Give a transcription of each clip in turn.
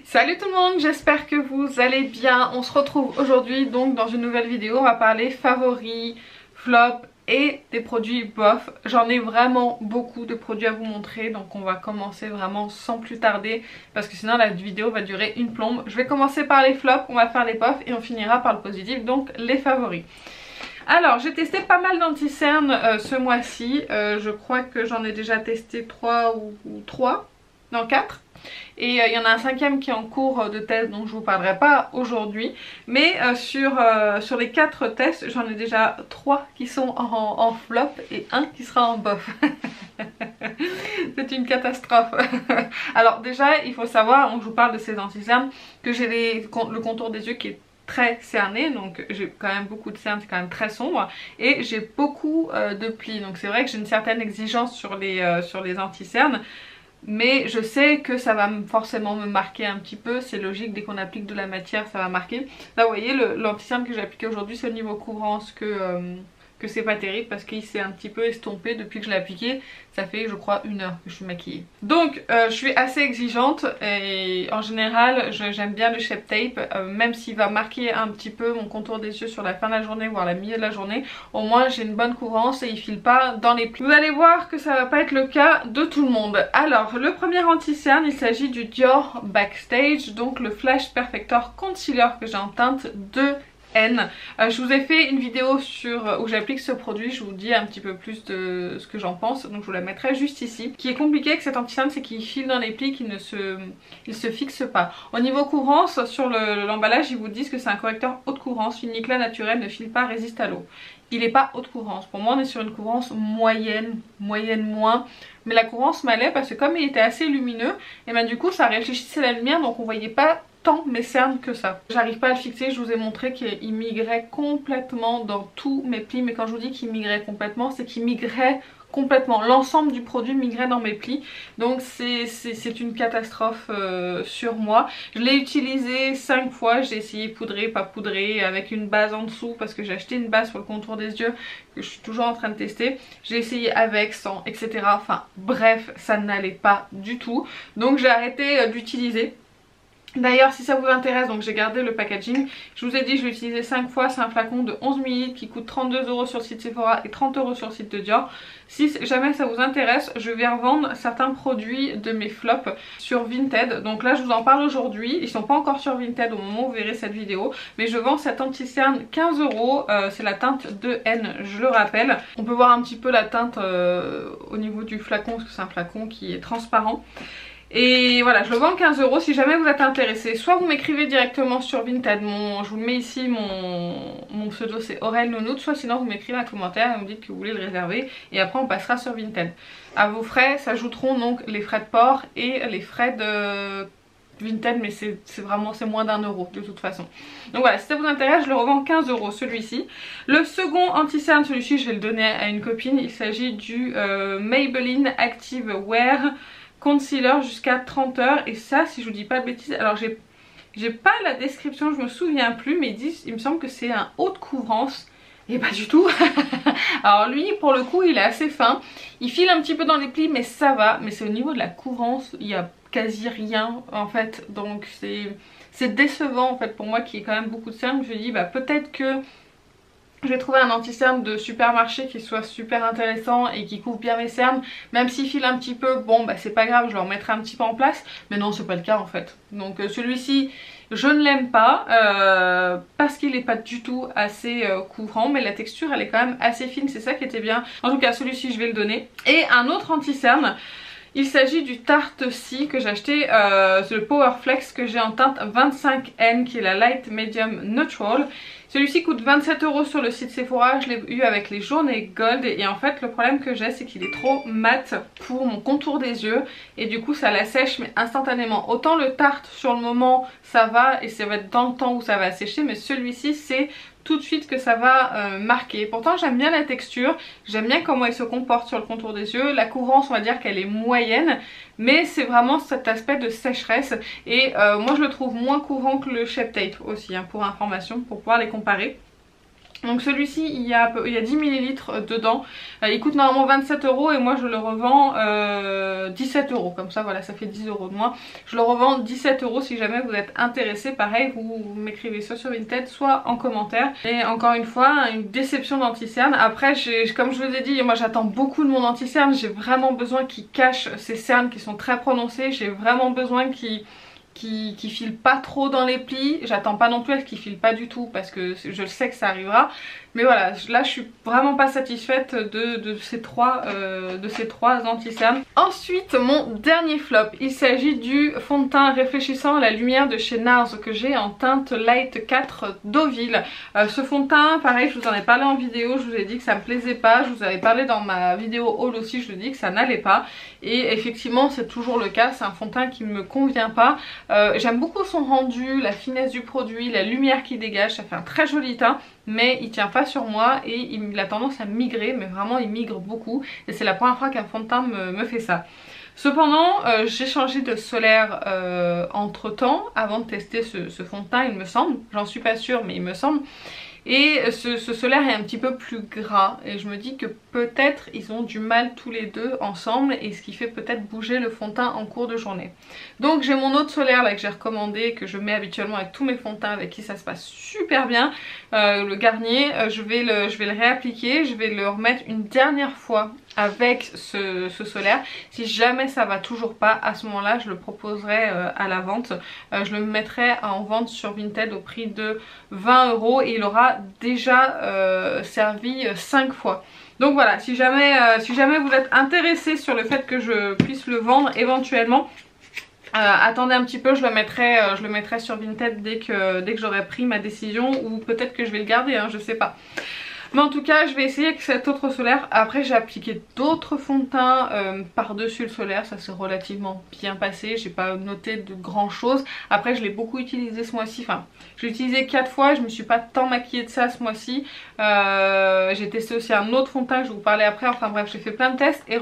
Salut tout le monde, j'espère que vous allez bien. On se retrouve aujourd'hui donc dans une nouvelle vidéo. On va parler favoris, flops et des produits bof. J'en ai vraiment beaucoup de produits à vous montrer, donc on va commencer vraiment sans plus tarder parce que sinon la vidéo va durer une plombe. Je vais commencer par les flops, on va faire les bofs et on finira par le positif, donc les favoris. Alors j'ai testé pas mal d'anti-cernes ce mois-ci. Je crois que j'en ai déjà testé 3 ou 3, non 4. Et il y en a un cinquième qui est en cours de test, donc je vous parlerai pas aujourd'hui. Mais sur les 4 tests, j'en ai déjà 3 qui sont en flop et 1 qui sera en bof. C'est une catastrophe. Alors déjà, il faut savoir, donc je vous parle de ces anti-cernes, que j'ai le contour des yeux qui est très cerné, donc j'ai quand même beaucoup de cernes, c'est quand même très sombre, et j'ai beaucoup de plis, donc c'est vrai que j'ai une certaine exigence sur les anti-cernes. Mais je sais que ça va forcément me marquer un petit peu, c'est logique, dès qu'on applique de la matière ça va marquer. Là vous voyez l'anti-cerne que j'ai appliqué aujourd'hui, c'est au niveau couvrance que c'est pas terrible parce qu'il s'est un petit peu estompé depuis que je l'ai appliqué. Ça fait je crois 1 heure que je suis maquillée. Donc je suis assez exigeante et en général j'aime bien le Shape Tape, même s'il va marquer un petit peu mon contour des yeux sur la fin de la journée voire la milieu de la journée. Au moins j'ai une bonne couvrance et il file pas dans les plis. Vous allez voir que ça va pas être le cas de tout le monde. Alors le premier anti-cerne, il s'agit du Dior Backstage, donc le Flash Perfector Concealer que j'ai en teinte de N. Je vous ai fait une vidéo où j'applique ce produit, je vous dis un petit peu plus de ce que j'en pense, donc je vous la mettrai juste ici. Ce qui est compliqué avec cet anti-cerne, c'est qu'il file dans les plis, qu'il ne se fixe pas. Au niveau couvrance, sur l'emballage, ils vous disent que c'est un correcteur haute couvrance, Uniqla naturel, ne file pas, résiste à l'eau. Il n'est pas haute couvrance, pour moi on est sur une couvrance moyenne moins, mais la couvrance m'allait parce que comme il était assez lumineux, et ben du coup ça réfléchissait la lumière, donc on voyait pas tant mes cernes que ça. J'arrive pas à le fixer, je vous ai montré qu'il migrait complètement dans tous mes plis, mais quand je vous dis qu'il migrait complètement, c'est qu'il migrait complètement, l'ensemble du produit migrait dans mes plis, donc c'est une catastrophe sur moi. Je l'ai utilisé 5 fois, j'ai essayé poudré, pas poudré, avec une base en dessous parce que j'ai acheté une base pour le contour des yeux que je suis toujours en train de tester. J'ai essayé avec, sans, etc. Enfin bref, ça n'allait pas du tout, donc j'ai arrêté d'utiliser. D'ailleurs si ça vous intéresse, donc j'ai gardé le packaging, je vous ai dit je l'ai utilisé 5 fois, c'est un flacon de 11 ml qui coûte 32 € sur le site Sephora et 30 € sur le site de Dior. Si jamais ça vous intéresse, je vais revendre certains produits de mes flops sur Vinted. Donc là je vous en parle aujourd'hui, ils sont pas encore sur Vinted au moment où vous verrez cette vidéo, mais je vends cet anti-cerne 15 €, c'est la teinte de N, je le rappelle. On peut voir un petit peu la teinte au niveau du flacon parce que c'est un flacon qui est transparent. Et voilà, je le vends 15 € si jamais vous êtes intéressé. Soit vous m'écrivez directement sur Vinted, je vous le mets ici, mon pseudo c'est Aurel Nounoud, soit sinon vous m'écrivez un commentaire et vous me dites que vous voulez le réserver et après on passera sur Vinted. À vos frais s'ajouteront donc les frais de port et les frais de Vinted, mais c'est moins d'1 € de toute façon. Donc voilà, si ça vous intéresse, je le revends 15 € celui-ci. Le second anti-cerne, celui-ci je vais le donner à une copine, il s'agit du Maybelline Active Wear Concealer jusqu'à 30 heures, et ça si je vous dis pas de bêtises, alors j'ai pas la description, je me souviens plus, mais il me semble que c'est un haute couvrance et pas du tout. Alors lui pour le coup il est assez fin, il file un petit peu dans les plis mais ça va, mais c'est au niveau de la couvrance, il y a quasi rien en fait, donc c'est décevant en fait pour moi qui ai quand même beaucoup de cernes. Je me dis bah peut-être que je vais trouver un anti-cerne de supermarché qui soit super intéressant et qui couvre bien mes cernes, même s'il file un petit peu, bon bah c'est pas grave, je le remettrai un petit peu en place, mais non c'est pas le cas en fait. Donc celui-ci je ne l'aime pas parce qu'il n'est pas du tout assez couvrant, mais la texture elle est quand même assez fine, c'est ça qui était bien. En tout cas celui-ci je vais le donner. Et un autre anti-cerne, il s'agit du Tarte Si que j'ai acheté, le Power Flex que j'ai en teinte 25N qui est la Light Medium Neutral. Celui-ci coûte 27 € sur le site Sephora, je l'ai eu avec les journées gold et en fait le problème que j'ai c'est qu'il est trop mat pour mon contour des yeux et du coup ça l'assèche mais instantanément. Autant le Tarte sur le moment ça va et ça va être dans le temps où ça va sécher, mais celui-ci c'est tout de suite que ça va marquer. Pourtant j'aime bien la texture, j'aime bien comment il se comporte sur le contour des yeux. La couvrance on va dire qu'elle est moyenne, mais c'est vraiment cet aspect de sécheresse et moi je le trouve moins couvrant que le Shape Tape aussi, hein, pour information, pour pouvoir les comparer. Donc celui-ci il y a 10 ml dedans, il coûte normalement 27 € et moi je le revends 17 €, comme ça voilà, ça fait 10 € de moins. Je le revends 17 € si jamais vous êtes intéressé. Pareil, vous m'écrivez soit sur Vinted soit en commentaire. Et encore une fois, une déception d'anti-cerne. Après comme je vous ai dit, moi j'attends beaucoup de mon anti-cerne, j'ai vraiment besoin qu'il cache ces cernes qui sont très prononcées, j'ai vraiment besoin qu'il file pas trop dans les plis. J'attends pas non plus à ce qu'il file pas du tout parce que je le sais que ça arrivera. Mais voilà, là je suis vraiment pas satisfaite de ces trois anti-cernes. Ensuite, mon dernier flop, il s'agit du fond de teint réfléchissant à la lumière de chez NARS que j'ai en teinte Light 4 Deauville. Ce fond de teint, pareil, je vous en ai parlé en vidéo, je vous ai dit que ça me plaisait pas. Je vous avais parlé dans ma vidéo haul aussi, je vous ai dit que ça n'allait pas. Et effectivement, c'est toujours le cas, c'est un fond de teint qui me convient pas. J'aime beaucoup son rendu, la finesse du produit, la lumière qu'il dégage, ça fait un très joli teint. Mais il tient pas sur moi et il a tendance à migrer, mais vraiment il migre beaucoup. Et c'est la première fois qu'un fond de teint me fait ça. Cependant, j'ai changé de solaire entre temps, avant de tester ce fond de teint il me semble. J'en suis pas sûre mais il me semble. Et ce solaire est un petit peu plus gras et je me dis que peut-être ils ont du mal tous les deux ensemble et ce qui fait peut-être bouger le fond de teint en cours de journée. Donc j'ai mon autre solaire là que j'ai recommandé, que je mets habituellement avec tous mes fonds de teint avec qui ça se passe super bien, le Garnier. Je vais le réappliquer, je vais le remettre une dernière fois avec ce solaire. Si jamais ça va toujours pas, à ce moment là je le proposerai à la vente. Je le mettrai en vente sur Vinted au prix de 20 € et il aura déjà servi 5 fois. Donc voilà, si jamais vous êtes intéressé sur le fait que je puisse le vendre éventuellement, attendez un petit peu, je le mettrai sur Vinted dès que j'aurai pris ma décision, ou peut-être que je vais le garder, hein, je sais pas. Mais en tout cas je vais essayer avec cet autre solaire. Après j'ai appliqué d'autres fonds de teint par dessus le solaire, ça s'est relativement bien passé, j'ai pas noté de grand chose. Après je l'ai beaucoup utilisé ce mois-ci, enfin je l'ai utilisé 4 fois, je me suis pas tant maquillée de ça ce mois-ci. J'ai testé aussi un autre fond de teint que je vais vous parler après, enfin bref j'ai fait plein de tests et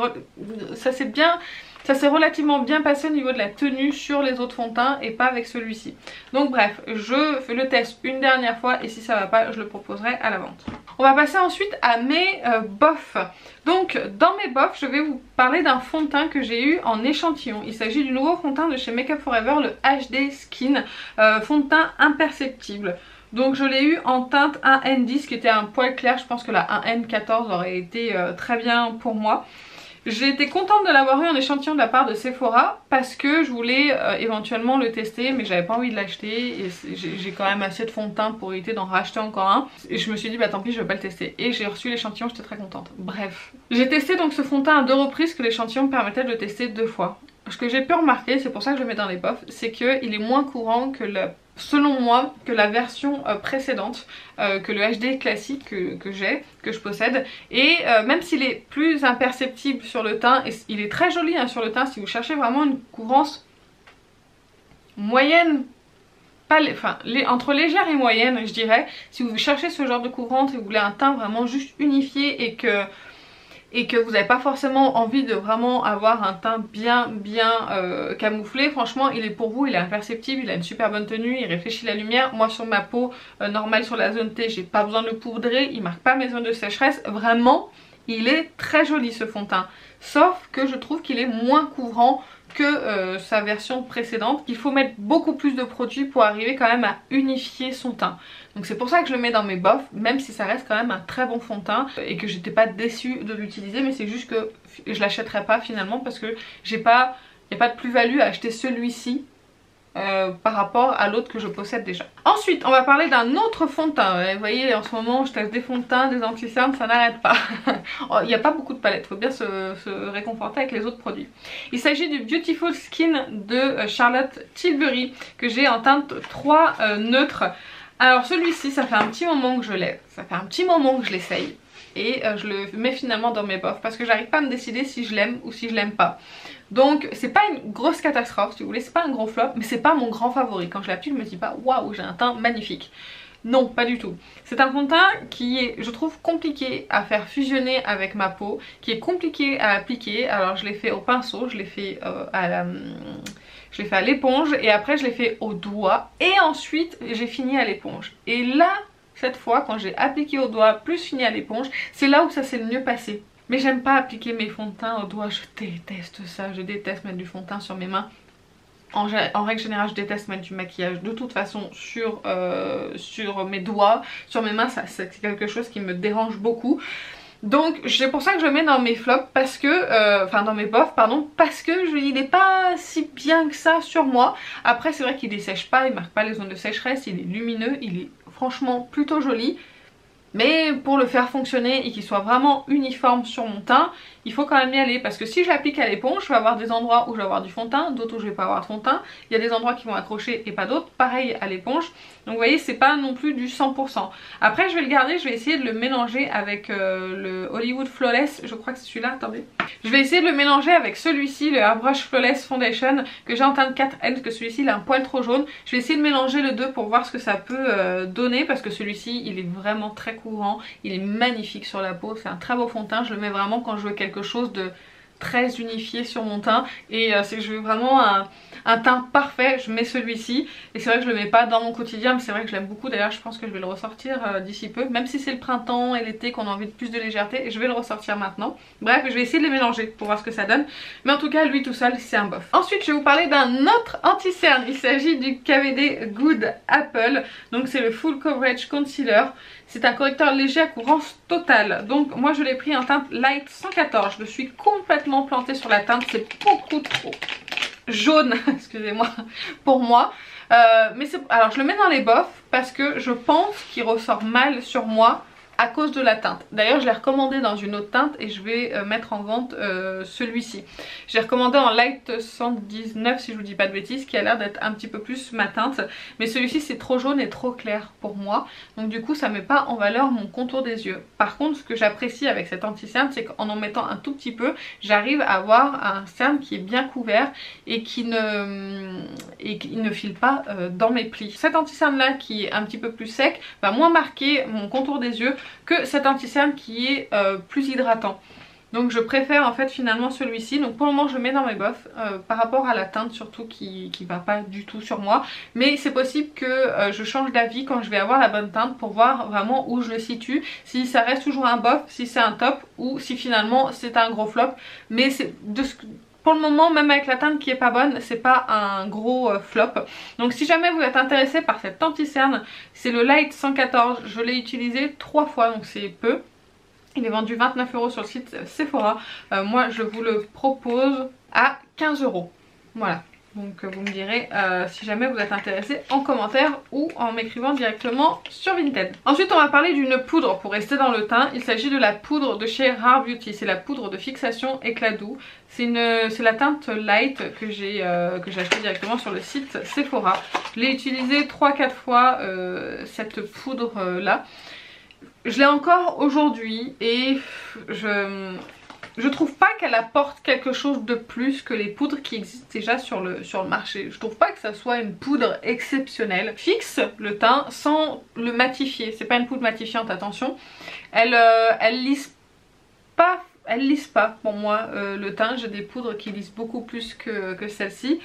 ça s'est relativement bien passé au niveau de la tenue sur les autres fonds de teint et pas avec celui-ci. Donc bref, je fais le test une dernière fois et si ça va pas, je le proposerai à la vente. On va passer ensuite à mes bofs. Donc dans mes bofs, je vais vous parler d'un fond de teint que j'ai eu en échantillon. Il s'agit du nouveau fond de teint de chez Make Up For Ever, le HD Skin, fond de teint imperceptible. Donc je l'ai eu en teinte 1N10 qui était un poil clair, je pense que la 1N14 aurait été très bien pour moi. J'ai été contente de l'avoir eu en échantillon de la part de Sephora parce que je voulais éventuellement le tester, mais j'avais pas envie de l'acheter et j'ai quand même assez de fond de teint pour éviter d'en racheter encore un. Et je me suis dit bah tant pis, je vais pas le tester. Et j'ai reçu l'échantillon, j'étais très contente. Bref. J'ai testé donc ce fond de teint à 2 reprises, que l'échantillon me permettait de le tester 2 fois. Ce que j'ai pu remarquer, c'est pour ça que je le mets dans les bofs, c'est qu'il est moins courant que selon moi, que la version précédente, que le HD classique que je possède. Et même s'il est plus imperceptible sur le teint, et il est très joli hein, sur le teint, si vous cherchez vraiment une couvrance moyenne, entre légère et moyenne je dirais, si vous cherchez ce genre de couvrance et vous voulez un teint vraiment juste unifié et que vous n'avez pas forcément envie de vraiment avoir un teint bien camouflé, franchement il est pour vous, il est imperceptible, il a une super bonne tenue, il réfléchit la lumière. Moi sur ma peau normale sur la zone T, j'ai pas besoin de le poudrer, il marque pas mes zones de sécheresse, vraiment il est très joli ce fond de teint. Sauf que je trouve qu'il est moins couvrant que sa version précédente, qu'il faut mettre beaucoup plus de produits pour arriver quand même à unifier son teint. Donc c'est pour ça que je le mets dans mes bofs, même si ça reste quand même un très bon fond de teint et que j'étais pas déçue de l'utiliser, mais c'est juste que je l'achèterai pas finalement parce que il n'y a pas de plus-value à acheter celui-ci par rapport à l'autre que je possède déjà. Ensuite on va parler d'un autre fond de teint. Vous voyez en ce moment je teste des fonds de teint, des anti-cernes, ça n'arrête pas. Il n'y a pas beaucoup de palettes, il faut bien se réconforter avec les autres produits. Il s'agit du Beautiful Skin de Charlotte Tilbury que j'ai en teinte 3 neutre. Alors celui-ci ça fait un petit moment que je l'ai, ça fait un petit moment que je l'essaye. Et je le mets finalement dans mes bofs parce que j'arrive pas à me décider si je l'aime ou si je l'aime pas. Donc c'est pas une grosse catastrophe si vous voulez, c'est pas un gros flop, mais c'est pas mon grand favori. Quand je l'applique je me dis pas waouh j'ai un teint magnifique. Non, pas du tout. C'est un fond de teint qui est, je trouve, compliqué à faire fusionner avec ma peau, qui est compliqué à appliquer. Alors je l'ai fait au pinceau, je l'ai fait à l'éponge et après je l'ai fait au doigt et ensuite j'ai fini à l'éponge. Et là cette fois, quand j'ai appliqué au doigt plus fini à l'éponge, c'est là où ça s'est le mieux passé. Mais j'aime pas appliquer mes fonds de teint au doigt, je déteste ça, je déteste mettre du fond de teint sur mes mains. En règle générale, je déteste mettre du maquillage de toute façon sur mes doigts, sur mes mains, c'est quelque chose qui me dérange beaucoup. Donc c'est pour ça que je le mets dans mes flops parce que, enfin dans mes bofs pardon, parce que il n'est pas si bien que ça sur moi. Après c'est vrai qu'il dessèche pas, il marque pas les zones de sécheresse, il est lumineux, il est franchement plutôt joli. Mais pour le faire fonctionner et qu'il soit vraiment uniforme sur mon teint, il faut quand même y aller. Parce que si je l'applique à l'éponge, je vais avoir des endroits où je vais avoir du fond de teint, d'autres où je vais pas avoir de fond de teint. Il y a des endroits qui vont accrocher et pas d'autres. Pareil à l'éponge. Donc vous voyez, c'est pas non plus du 100%. Après je vais le garder, je vais essayer de le mélanger avec le Hollywood Flawless. Je crois que c'est celui-là, attendez. Je vais essayer de le mélanger avec celui-ci, le Airbrush Flawless Foundation, que j'ai en teinte 4N, parce que celui-ci il a un poil trop jaune. Je vais essayer de mélanger les deux pour voir ce que ça peut donner, parce que celui-ci il est vraiment très courant, il est magnifique sur la peau, c'est un très beau fond de teint. Je le mets vraiment quand je veux quelque chose de très unifié sur mon teint et c'est que je veux vraiment un teint parfait, je mets celui-ci. Et c'est vrai que je le mets pas dans mon quotidien, mais c'est vrai que je l'aime beaucoup. D'ailleurs je pense que je vais le ressortir d'ici peu, même si c'est le printemps et l'été qu'on a envie de plus de légèreté, et je vais le ressortir maintenant. Bref, je vais essayer de les mélanger pour voir ce que ça donne, mais en tout cas lui tout seul c'est un bof. Ensuite je vais vous parler d'un autre anti-cerne, il s'agit du KVD Good Apple. Donc c'est le Full Coverage Concealer. C'est un correcteur léger à couvrance totale. Donc moi je l'ai pris en teinte Light 114. Je me suis complètement plantée sur la teinte. C'est beaucoup trop jaune, excusez-moi, pour moi. Alors je le mets dans les bofs parce que je pense qu'il ressort mal sur moi à cause de la teinte. D'ailleurs je l'ai recommandé dans une autre teinte et je vais mettre en vente celui-ci. J'ai recommandé en Light 119 si je vous dis pas de bêtises, qui a l'air d'être un petit peu plus ma teinte. Mais celui-ci c'est trop jaune et trop clair pour moi. Donc du coup ça met pas en valeur mon contour des yeux. Par contre ce que j'apprécie avec cet anti-cerne, c'est qu'en mettant un tout petit peu, j'arrive à avoir un cerne qui est bien couvert et qui ne file pas dans mes plis. Cet anti-cerne là qui est un petit peu plus sec va moins marquer mon contour des yeux que cet anti-cerne qui est plus hydratant. Donc je préfère en fait finalement celui-ci. Donc pour le moment je le mets dans mes bofs par rapport à la teinte surtout qui va pas du tout sur moi. Mais c'est possible que je change d'avis quand je vais avoir la bonne teinte pour voir vraiment où je le situe. Si ça reste toujours un bof, si c'est un top ou si finalement c'est un gros flop. Mais c'est pour le moment, même avec la teinte qui est pas bonne, c'est pas un gros flop. Donc si jamais vous êtes intéressé par cet anti-cerne, c'est le Light 114. Je l'ai utilisé 3 fois, donc c'est peu. Il est vendu 29 € sur le site Sephora. Moi, je vous le propose à 15 €. Voilà. Donc vous me direz si jamais vous êtes intéressé en commentaire ou en m'écrivant directement sur Vinted. Ensuite on va parler d'une poudre pour rester dans le teint. Il s'agit de la poudre de chez Rare Beauty. C'est la poudre de fixation éclat doux. C'est la teinte light que j'ai acheté directement sur le site Sephora. Je l'ai utilisée 3-4 fois cette poudre là. Je l'ai encore aujourd'hui et je trouve pas qu'elle apporte quelque chose de plus que les poudres qui existent déjà sur le marché. Je trouve pas que ça soit une poudre exceptionnelle. Fixe le teint sans le matifier. C'est pas une poudre matifiante, attention. Elle lisse pas pour moi le teint. J'ai des poudres qui lissent beaucoup plus que celle-ci.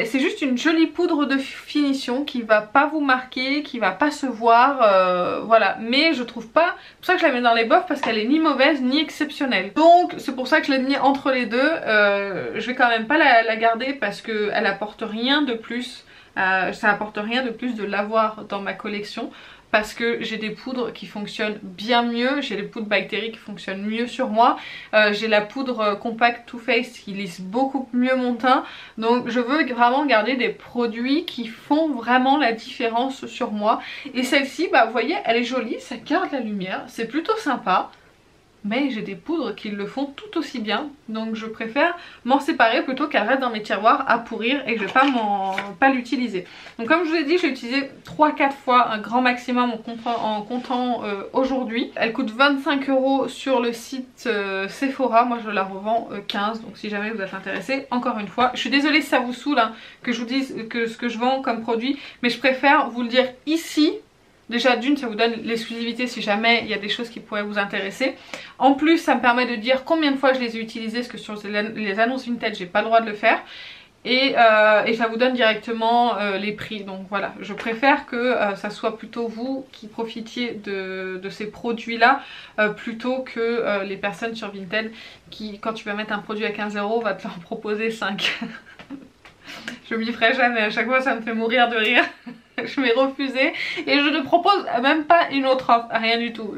C'est juste une jolie poudre de finition qui va pas vous marquer, qui va pas se voir, voilà. Mais je trouve pas, c'est pour ça que je la mets dans les bofs, parce qu'elle est ni mauvaise ni exceptionnelle. Donc c'est pour ça que je l'ai mis entre les deux. Je vais quand même pas la garder parce qu'elle apporte rien de plus, ça apporte rien de plus de l'avoir dans ma collection. Parce que j'ai des poudres qui fonctionnent bien mieux, j'ai des poudres bactéries qui fonctionnent mieux sur moi, j'ai la poudre Compact Too Faced qui lisse beaucoup mieux mon teint. Donc je veux vraiment garder des produits qui font vraiment la différence sur moi. Et celle-ci, bah vous voyez, elle est jolie, ça garde la lumière, c'est plutôt sympa. Mais j'ai des poudres qui le font tout aussi bien, donc je préfère m'en séparer plutôt qu'elle reste dans mes tiroirs à pourrir et que je vais pas l'utiliser. Donc comme je vous ai dit, je l'ai utilisé 3-4 fois, un grand maximum en comptant aujourd'hui. Elle coûte 25 € sur le site Sephora, moi je la revends 15, donc si jamais vous êtes intéressé, encore une fois, je suis désolée si ça vous saoule hein, que je vous dise que ce que je vends comme produit, mais je préfère vous le dire ici. Déjà d'une, ça vous donne l'exclusivité si jamais il y a des choses qui pourraient vous intéresser. En plus ça me permet de dire combien de fois je les ai utilisées, parce que sur les annonces Vinted j'ai pas le droit de le faire. et ça vous donne directement les prix. Donc voilà, je préfère que ça soit plutôt vous qui profitiez de ces produits là plutôt que les personnes sur Vinted qui, quand tu vas mettre un produit à 15 €, va te l'en proposer 5. Je m'y ferai jamais, à chaque fois ça me fait mourir de rire. Je m'ai refusée et je ne propose même pas une autre offre, rien du tout.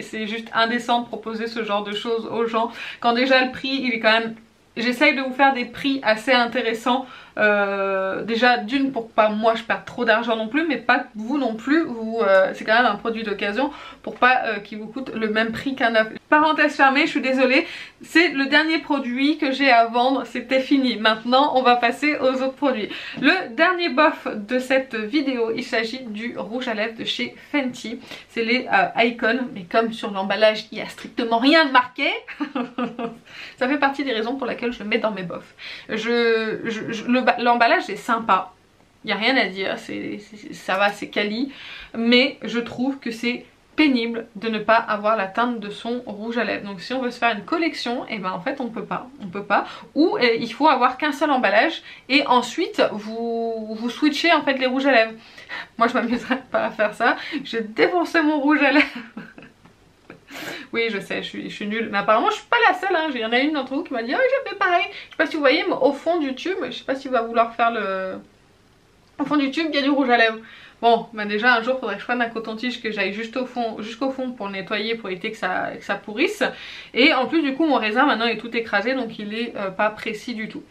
C'est juste indécent de proposer ce genre de choses aux gens quand déjà le prix il est quand même... J'essaye de vous faire des prix assez intéressants, déjà d'une pour pas moi je perde trop d'argent non plus, mais pas vous non plus, c'est quand même un produit d'occasion pour pas qu'il vous coûte le même prix qu'un neuf. Parenthèse fermée, je suis désolée, c'est le dernier produit que j'ai à vendre, c'était fini. Maintenant on va passer aux autres produits. Le dernier bof de cette vidéo, il s'agit du rouge à lèvres de chez Fenty. C'est les Icon, mais comme sur l'emballage il n'y a strictement rien de marqué, ça fait partie des raisons pour lesquelles je le mets dans mes bofs. L'emballage est sympa, il n'y a rien à dire, ça va, c'est quali, mais je trouve que c'est pénible de ne pas avoir la teinte de son rouge à lèvres. Donc si on veut se faire une collection, et ben en fait on peut pas, ou il faut avoir qu'un seul emballage et ensuite vous switchez en fait les rouges à lèvres. Moi je m'amuserais pas à faire ça, j'ai défoncé mon rouge à lèvres. Oui je sais, je suis nulle, mais apparemment je suis pas la seule, hein. Il y en a une d'entre vous qui m'a dit oh j'ai fait pareil. Je sais pas si vous voyez, mais au fond du tube, je sais pas s'il va vouloir faire le... Au fond du tube il y a du rouge à lèvres. Bon, bah déjà un jour il faudrait que je prenne un coton-tige, que j'aille jusqu'au fond pour le nettoyer, pour éviter que ça pourrisse. Et en plus du coup mon raisin maintenant est tout écrasé, donc il est pas précis du tout.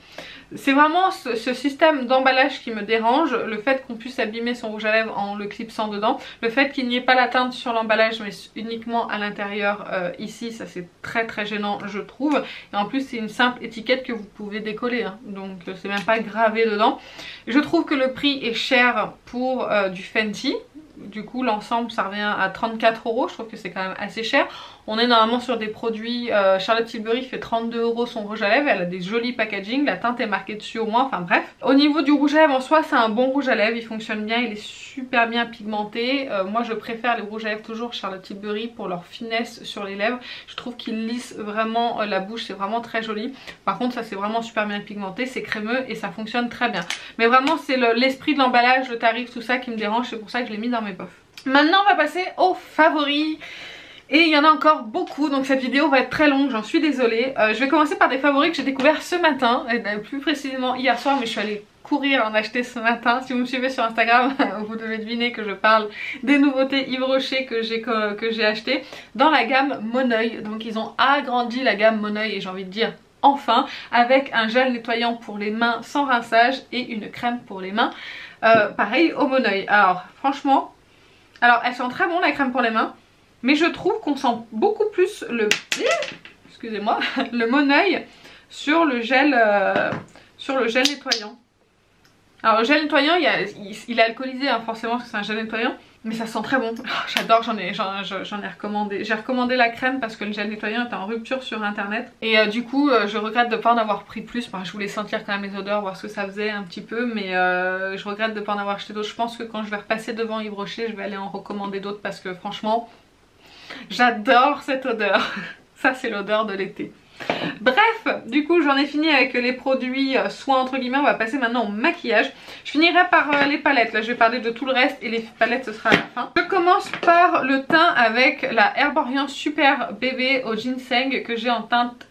C'est vraiment ce système d'emballage qui me dérange, le fait qu'on puisse abîmer son rouge à lèvres en le clipsant dedans, le fait qu'il n'y ait pas la teinte sur l'emballage mais uniquement à l'intérieur ici, ça c'est très très gênant je trouve. Et en plus c'est une simple étiquette que vous pouvez décoller, hein, donc c'est même pas gravé dedans. Je trouve que le prix est cher pour du Fenty. Du coup l'ensemble ça revient à 34 €, je trouve que c'est quand même assez cher. On est normalement sur des produits, Charlotte Tilbury fait 32 € son rouge à lèvres, elle a des jolis packaging, la teinte est marquée dessus au moins, enfin bref. Au niveau du rouge à lèvres en soi c'est un bon rouge à lèvres, il fonctionne bien, il est super bien pigmenté. Moi je préfère les rouges à lèvres toujours Charlotte Tilbury pour leur finesse sur les lèvres. Je trouve qu'ils lissent vraiment la bouche, c'est vraiment très joli. Par contre ça c'est vraiment super bien pigmenté, c'est crémeux et ça fonctionne très bien. Mais vraiment c'est l'esprit de l'emballage, le tarif, tout ça qui me dérange, c'est pour ça que je l'ai mis dans mes bofs. Maintenant on va passer aux favoris. Et il y en a encore beaucoup, donc cette vidéo va être très longue, j'en suis désolée. Je vais commencer par des favoris que j'ai découverts ce matin, et plus précisément hier soir, mais je suis allée courir en acheter ce matin. Si vous me suivez sur Instagram, vous devez deviner que je parle des nouveautés Yves Rocher que j'ai achetées dans la gamme Mon Oeil. Donc ils ont agrandi la gamme Mon Oeil et j'ai envie de dire enfin, avec un gel nettoyant pour les mains sans rinçage et une crème pour les mains. Pareil au Mon Oeil. Alors franchement, elle sent très bon la crème pour les mains. Mais je trouve qu'on sent beaucoup plus excusez-moi, le Mon Oeil sur le gel nettoyant. Alors le gel nettoyant, il est alcoolisé hein, forcément parce que c'est un gel nettoyant. Mais ça sent très bon, oh, j'adore, j'en ai recommandé. J'ai recommandé la crème parce que le gel nettoyant était en rupture sur internet. Et du coup je regrette de ne pas en avoir pris plus. Enfin, je voulais sentir quand même les odeurs, voir ce que ça faisait un petit peu. Mais je regrette de ne pas en avoir acheté d'autres. Je pense que quand je vais repasser devant Yves Rocher, je vais aller en recommander d'autres parce que franchement... j'adore cette odeur. Ça c'est l'odeur de l'été. Bref, du coup j'en ai fini avec les produits soins entre guillemets. On va passer maintenant au maquillage. Je finirai par les palettes. Là je vais parler de tout le reste et les palettes ce sera à la fin. Je commence par le teint avec la Herborian Super Bébé au ginseng que j'ai en teinte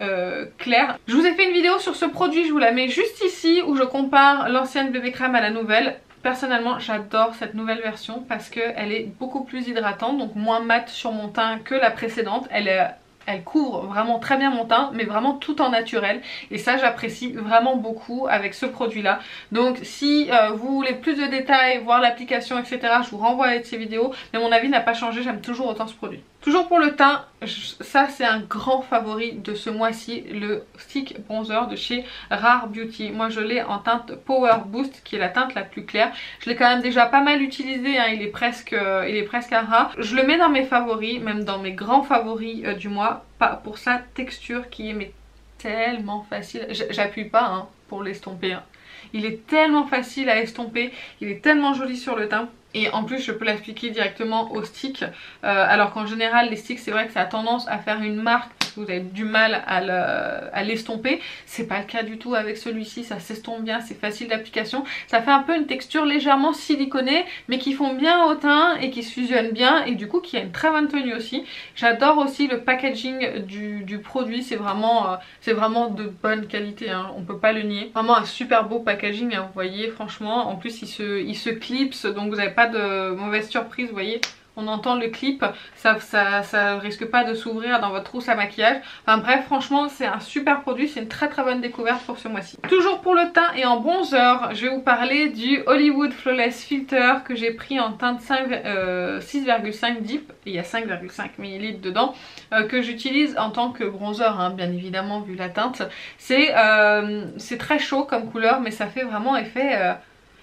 claire. Je vous ai fait une vidéo sur ce produit, je vous la mets juste ici où je compare l'ancienne bébé crème à la nouvelle. Personnellement j'adore cette nouvelle version parce qu'elle est beaucoup plus hydratante, donc moins mat sur mon teint que la précédente. Elle couvre vraiment très bien mon teint, mais vraiment tout en naturel. Et ça j'apprécie vraiment beaucoup avec ce produit là. Donc si vous voulez plus de détails, voir l'application etc, je vous renvoie à ces vidéos. Mais mon avis n'a pas changé, j'aime toujours autant ce produit. Toujours pour le teint, ça c'est un grand favori de ce mois-ci, le stick bronzer de chez Rare Beauty. Moi je l'ai en teinte Power Boost qui est la teinte la plus claire. Je l'ai quand même déjà pas mal utilisé, hein, il est presque un rat. Je le mets dans mes favoris, même dans mes grands favoris du mois, pour sa texture qui est tellement facile. J'appuie pas hein, pour l'estomper. Hein. Il est tellement facile à estomper, il est tellement joli sur le teint. Et en plus je peux l'appliquer directement au stick alors qu'en général les sticks c'est vrai que ça a tendance à faire une marque. si vous avez du mal à l'estomper. C'est pas le cas du tout avec celui-ci, ça s'estompe bien, c'est facile d'application. Ça fait un peu une texture légèrement siliconée mais qui fond bien au teint et qui se fusionne bien et du coup qui a une très bonne tenue aussi. J'adore aussi le packaging du produit, c'est vraiment de bonne qualité, hein, on peut pas le nier. Vraiment un super beau packaging, hein, vous voyez, franchement. En plus il se clipse, donc vous n'avez pas de mauvaise surprise, vous voyez. On entend le clip, ça risque pas de s'ouvrir dans votre trousse à maquillage. Enfin bref, franchement c'est un super produit, c'est une très très bonne découverte pour ce mois-ci. Toujours pour le teint et en bronzer, je vais vous parler du Hollywood Flawless Filter que j'ai pris en teinte 6,5 Deep. Il y a 5,5 ml dedans, que j'utilise en tant que bronzer, hein, bien évidemment vu la teinte. C'est très chaud comme couleur mais ça fait vraiment effet...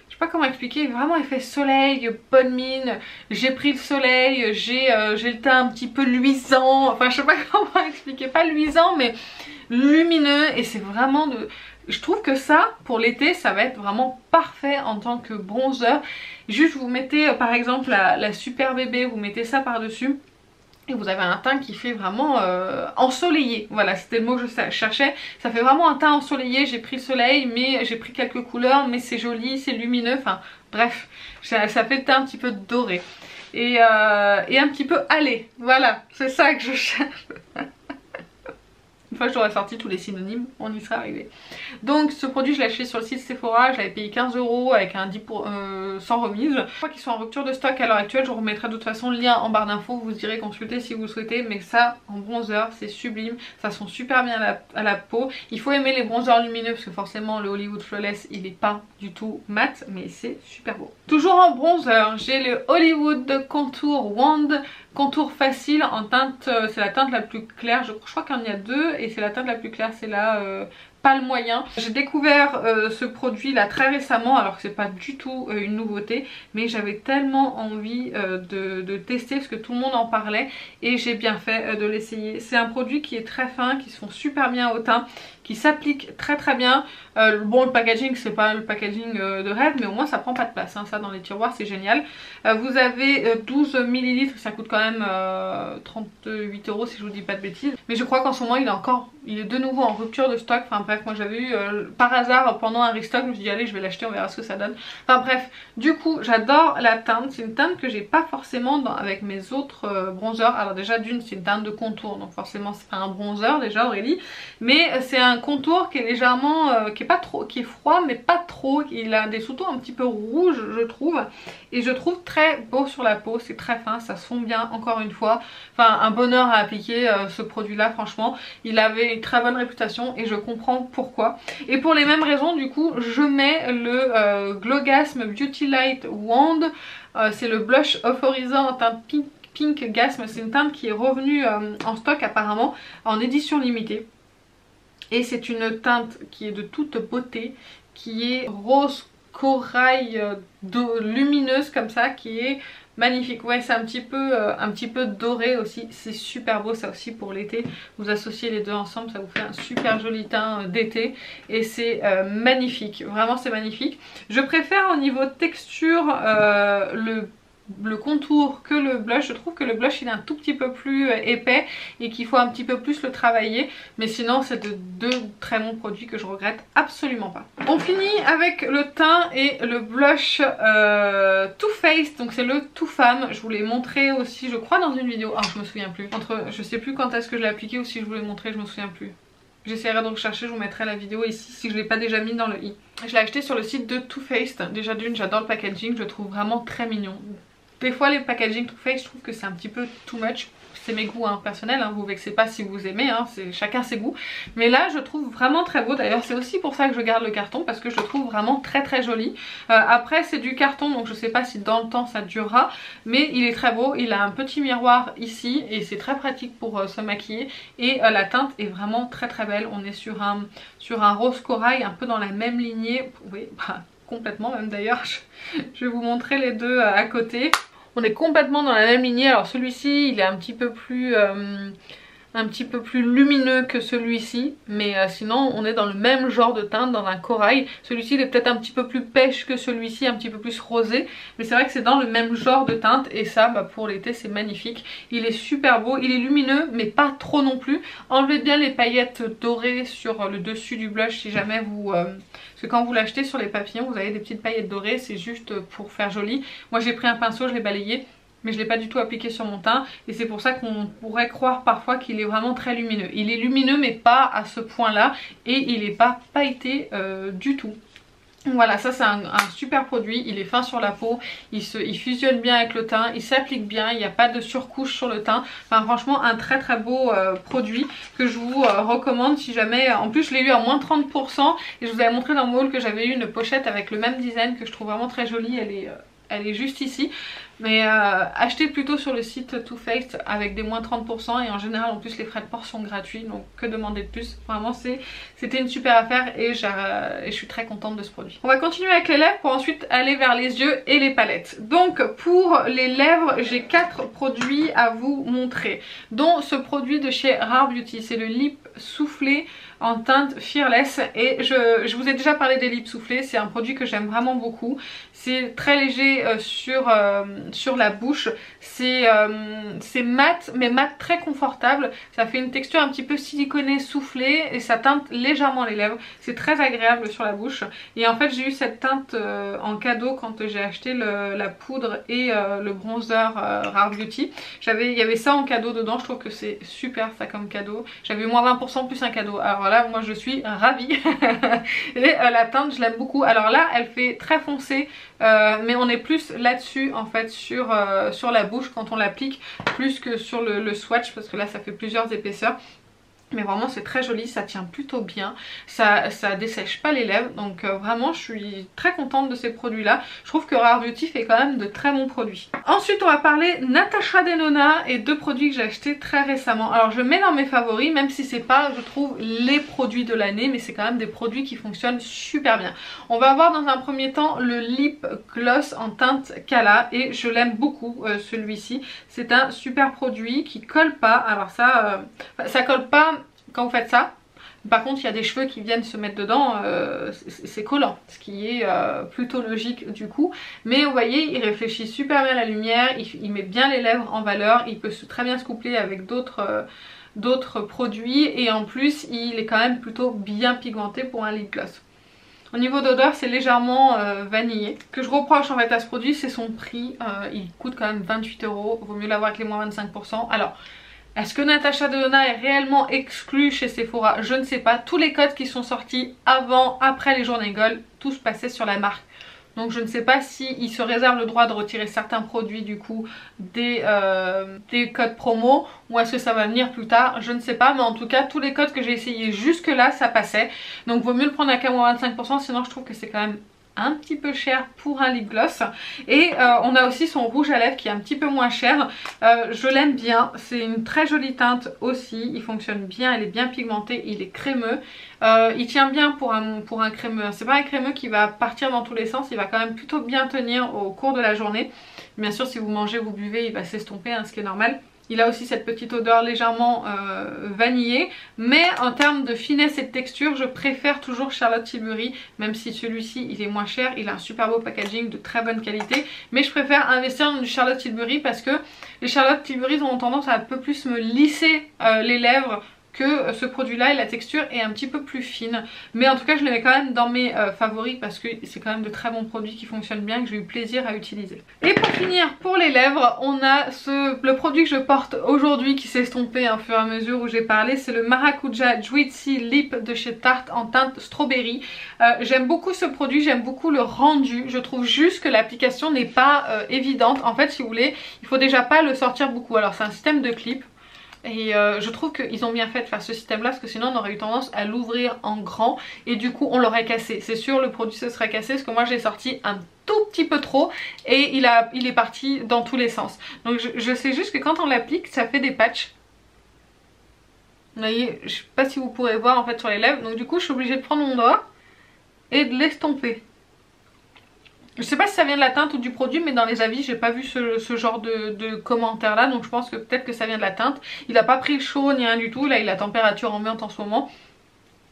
je sais pas comment expliquer, vraiment effet soleil, bonne mine. J'ai pris le soleil, j'ai le teint un petit peu luisant, enfin je sais pas comment expliquer, pas luisant mais lumineux et c'est vraiment de... Je trouve que ça, pour l'été, ça va être vraiment parfait en tant que bronzer. Juste vous mettez par exemple la Super Bébé, vous mettez ça par dessus. Et vous avez un teint qui fait vraiment ensoleillé. Voilà, c'était le mot que je cherchais. Ça fait vraiment un teint ensoleillé. J'ai pris le soleil, mais j'ai pris quelques couleurs, mais c'est joli, c'est lumineux. Enfin, bref, ça fait le teint un petit peu doré. Et un petit peu allé. Voilà, c'est ça que je cherche. Une fois que j'aurai sorti tous les synonymes, on y sera arrivé. Donc ce produit je l'ai acheté sur le site Sephora, je l'avais payé 15 € avec un 10 sans remise. Je crois qu'ils sont en rupture de stock à l'heure actuelle, je vous remettrai de toute façon le lien en barre d'infos, vous irez consulter si vous souhaitez. Mais ça en bronzer c'est sublime, ça sent super bien à la peau. Il faut aimer les bronzers lumineux parce que forcément le Hollywood Flawless il est pas du tout mat mais c'est super beau. Toujours en bronzer, j'ai le Hollywood Contour Wand. Contour facile en teinte, c'est la teinte la plus claire, je crois qu'il y en a deux et c'est la teinte la plus claire, c'est la pâle moyen. J'ai découvert ce produit là très récemment alors que c'est pas du tout une nouveauté mais j'avais tellement envie de tester parce que tout le monde en parlait et j'ai bien fait de l'essayer. C'est un produit qui est très fin, qui se fond super bien au teint, qui s'applique très très bien. Bon le packaging c'est pas le packaging de rêve mais au moins ça prend pas de place, hein, ça dans les tiroirs c'est génial. Vous avez 12 ml, ça coûte quand même 38 € si je vous dis pas de bêtises. Mais je crois qu'en ce moment il est de nouveau en rupture de stock. Enfin bref, moi j'avais eu par hasard pendant un restock, je me suis dit allez je vais l'acheter, on verra ce que ça donne. Enfin bref, du coup j'adore la teinte, c'est une teinte que j'ai pas forcément avec mes autres bronzers. Alors déjà d'une c'est une teinte de contour donc forcément c'est pas un bronzer déjà Aurélie, mais c'est un contour qui est légèrement, qui est froid mais pas trop, il a des sous-tons un petit peu rouges je trouve et je trouve très beau sur la peau, c'est très fin, ça se fond bien encore une fois. Enfin un bonheur à appliquer ce produit là franchement, il avait une très bonne réputation et je comprends pourquoi. Et pour les mêmes raisons du coup je mets le Glowgasm Beauty Light Wand, c'est le blush euphorisant en teinte Pink Gasm, c'est une teinte qui est revenue en stock apparemment en édition limitée. Et c'est une teinte qui est de toute beauté, qui est rose corail lumineuse comme ça, qui est magnifique. Ouais, c'est un petit peu doré aussi, c'est super beau ça aussi pour l'été. Vous associez les deux ensemble, ça vous fait un super joli teint d'été et c'est magnifique, vraiment c'est magnifique. Je préfère au niveau texture le contour que le blush. Je trouve que le blush il est un tout petit peu plus épais et qu'il faut un petit peu plus le travailler, mais sinon c'est deux très bons produits que je regrette absolument pas. On finit avec le teint et le blush Too Faced, donc c'est le Too Femme. Je vous l'ai montré aussi je crois dans une vidéo, je me souviens plus, je sais plus quand est-ce que je l'ai appliqué ou si je vous l'ai montré, je me souviens plus. J'essaierai de rechercher, je vous mettrai la vidéo ici si je ne l'ai pas déjà mis dans le i. Je l'ai acheté sur le site de Too Faced. Déjà d'une, j'adore le packaging, je le trouve vraiment très mignon. Des fois les packaging Too Faced, je trouve que c'est un petit peu too much. C'est mes goûts personnels, vous vexez pas si vous aimez, c'est chacun ses goûts. Mais là je trouve vraiment très beau, d'ailleurs c'est aussi pour ça que je garde le carton, parce que je le trouve vraiment très très joli. Après c'est du carton donc je sais pas si dans le temps ça durera, mais il est très beau, il a un petit miroir ici et c'est très pratique pour se maquiller. Et la teinte est vraiment très très belle, on est sur un rose corail un peu dans la même lignée, oui complètement même d'ailleurs, je vais vous montrer les deux à côté. On est complètement dans la même lignée, alors celui-ci il est un petit peu plus un petit peu plus lumineux que celui-ci, mais sinon on est dans le même genre de teinte, dans un corail. Celui-ci il est peut-être un petit peu plus pêche que celui-ci, un petit peu plus rosé, mais c'est vrai que c'est dans le même genre de teinte et ça bah, pour l'été c'est magnifique. Il est super beau, il est lumineux mais pas trop non plus. Enlevez bien les paillettes dorées sur le dessus du blush si jamais vous... parce que quand vous l'achetez sur les papillons vous avez des petites paillettes dorées, c'est juste pour faire joli. Moi j'ai pris un pinceau, je l'ai balayé, mais je ne l'ai pas du tout appliqué sur mon teint et c'est pour ça qu'on pourrait croire parfois qu'il est vraiment très lumineux. Il est lumineux mais pas à ce point là et il n'est pas pailleté du tout. Voilà, ça c'est un super produit, il est fin sur la peau, il fusionne bien avec le teint, il s'applique bien, il n'y a pas de surcouche sur le teint. Enfin franchement un très très beau produit que je vous recommande si jamais. En plus je l'ai eu à moins 30% et je vous avais montré dans mon haul que j'avais eu une pochette avec le même design que je trouve vraiment très jolie, elle est juste ici. Mais achetez plutôt sur le site Too Faced avec des moins 30% et en général en plus les frais de port sont gratuits, donc que demander de plus. Vraiment c'était une super affaire et je suis très contente de ce produit. On va continuer avec les lèvres pour ensuite aller vers les yeux et les palettes. Donc pour les lèvres j'ai 4 produits à vous montrer, dont ce produit de chez Rare Beauty, c'est le lip soufflé en teinte Fearless et je vous ai déjà parlé des lips soufflés, c'est un produit que j'aime vraiment beaucoup. C'est très léger sur la bouche, c'est mat mais mat très confortable, ça fait une texture un petit peu siliconée soufflée et ça teinte légèrement les lèvres, c'est très agréable sur la bouche. Et en fait j'ai eu cette teinte en cadeau quand j'ai acheté la poudre et le bronzer Rare Beauty. Il y avait ça en cadeau dedans, je trouve que c'est super ça comme cadeau. J'avais moins 20% plus un cadeau, alors là moi je suis ravie. Et la teinte je l'aime beaucoup, alors là elle fait très foncé mais on est plus là-dessus en fait sur la bouche quand on l'applique plus que sur le swatch parce que là ça fait plusieurs épaisseurs. Mais vraiment c'est très joli, ça tient plutôt bien, ça dessèche pas les lèvres, donc vraiment je suis très contente de ces produits là. Je trouve que Rare Beauty fait quand même de très bons produits. Ensuite on va parler Natasha Denona et 2 produits que j'ai achetés très récemment. Alors je mets dans mes favoris même si c'est pas je trouve les produits de l'année, mais c'est quand même des produits qui fonctionnent super bien. On va avoir dans un premier temps le lip gloss en teinte Kala et je l'aime beaucoup celui-ci. C'est un super produit qui colle pas, alors ça colle pas quand vous faites ça. Par contre il y a des cheveux qui viennent se mettre dedans, c'est collant, ce qui est plutôt logique du coup. Mais vous voyez il réfléchit super bien la lumière, il met bien les lèvres en valeur, il peut très bien se coupler avec d'autres produits et en plus il est quand même plutôt bien pigmenté pour un lip gloss. Au niveau d'odeur c'est légèrement vanillé. Ce que je reproche en fait à ce produit c'est son prix, il coûte quand même 28 €, vaut mieux l'avoir avec les moins 25%. Alors est-ce que Natasha Denona est réellement exclue chez Sephora? Je ne sais pas. Tous les codes qui sont sortis avant, après les journées Gold, tous passaient sur la marque. Donc je ne sais pas s'ils se réservent le droit de retirer certains produits du coup des codes promo ou est-ce que ça va venir plus tard, je ne sais pas. Mais en tout cas tous les codes que j'ai essayé jusque là ça passait. Donc vaut mieux le prendre à moins 25%, sinon je trouve que c'est quand même un petit peu cher pour un lip gloss. Et on a aussi son rouge à lèvres qui est un petit peu moins cher. Je l'aime bien, c'est une très jolie teinte aussi, il fonctionne bien, il est bien pigmenté, il est crémeux. Il tient bien pour un crémeux. C'est pas un crémeux qui va partir dans tous les sens, il va quand même plutôt bien tenir au cours de la journée. Bien sûr si vous mangez, vous buvez, il va s'estomper, hein, ce qui est normal. Il a aussi cette petite odeur légèrement vanillée. Mais en termes de finesse et de texture, je préfère toujours Charlotte Tilbury. Même si celui-ci il est moins cher, il a un super beau packaging de très bonne qualité. Mais je préfère investir dans du Charlotte Tilbury parce que les Charlotte Tilbury ont tendance à un peu plus me lisser les lèvres que ce produit là et la texture est un petit peu plus fine. Mais en tout cas je le mets quand même dans mes favoris parce que c'est quand même de très bons produits qui fonctionnent bien, que j'ai eu plaisir à utiliser. Et pour finir pour les lèvres on a le produit que je porte aujourd'hui qui s'est estompé au fur et à mesure où j'ai parlé, c'est le Maracuja Juicy Lip de chez Tarte en teinte strawberry. J'aime beaucoup ce produit, j'aime beaucoup le rendu, je trouve juste que l'application n'est pas évidente. En fait si vous voulez il faut déjà pas le sortir beaucoup. Alors c'est un système de clip. Et je trouve qu'ils ont bien fait de faire ce système là parce que sinon on aurait eu tendance à l'ouvrir en grand et du coup on l'aurait cassé. C'est sûr le produit se serait cassé parce que moi j'ai sorti un tout petit peu trop et il est parti dans tous les sens. Donc je sais juste que quand on l'applique ça fait des patchs. Vous voyez, je sais pas si vous pourrez voir en fait sur les lèvres. Donc du coup je suis obligée de prendre mon doigt et de l'estomper. Je sais pas si ça vient de la teinte ou du produit, mais dans les avis j'ai pas vu ce genre de commentaires là, donc je pense que peut-être que ça vient de la teinte. Il a pas pris chaud ni rien du tout, là il a température ambiante en ce moment.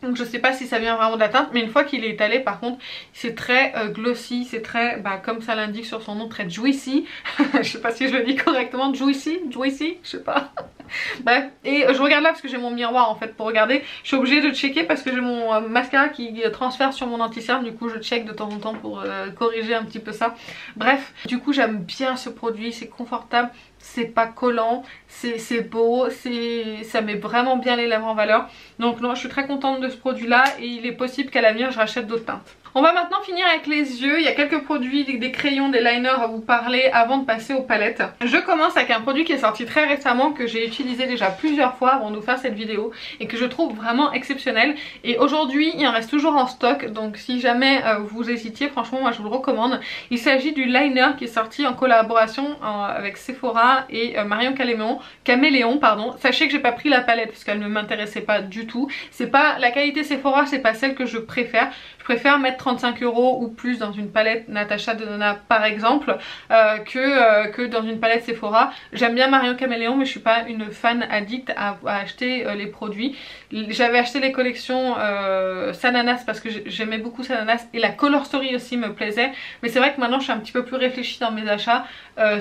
Donc je sais pas si ça vient vraiment de la teinte, mais une fois qu'il est étalé par contre c'est très glossy, c'est très, comme ça l'indique sur son nom, très juicy. Je sais pas si je le dis correctement, juicy, je sais pas. Bref, et je regarde là parce que j'ai mon miroir en fait pour regarder. Je suis obligée de checker parce que j'ai mon mascara qui transfère sur mon anti-cerne. Du coup je check de temps en temps pour corriger un petit peu ça. Bref, du coup j'aime bien ce produit, c'est confortable, c'est pas collant, c'est beau, ça met vraiment bien les lèvres en valeur. Donc non, je suis très contente de ce produit là et il est possible qu'à l'avenir je rachète d'autres teintes. On va maintenant finir avec les yeux. Il y a quelques produits, des crayons, des liners à vous parler avant de passer aux palettes. Je commence avec un produit qui est sorti très récemment, que j'ai utilisé déjà plusieurs fois avant de vous faire cette vidéo et que je trouve vraiment exceptionnel. Et aujourd'hui il en reste toujours en stock, donc si jamais vous hésitiez, franchement moi je vous le recommande. Il s'agit du liner qui est sorti en collaboration avec Sephora et Marion Caméléon, pardon. Sachez que j'ai pas pris la palette parce qu'elle ne m'intéressait pas du tout. C'est pas la qualité Sephora, c'est pas celle que je préfère. Je préfère mettre 35 € ou plus dans une palette Natasha Denona par exemple que dans une palette Sephora. J'aime bien Marion Caméléon mais je suis pas une fan addict à acheter les produits. J'avais acheté les collections Sananas parce que j'aimais beaucoup Sananas et la Color Story aussi me plaisait. Mais c'est vrai que maintenant je suis un petit peu plus réfléchie dans mes achats,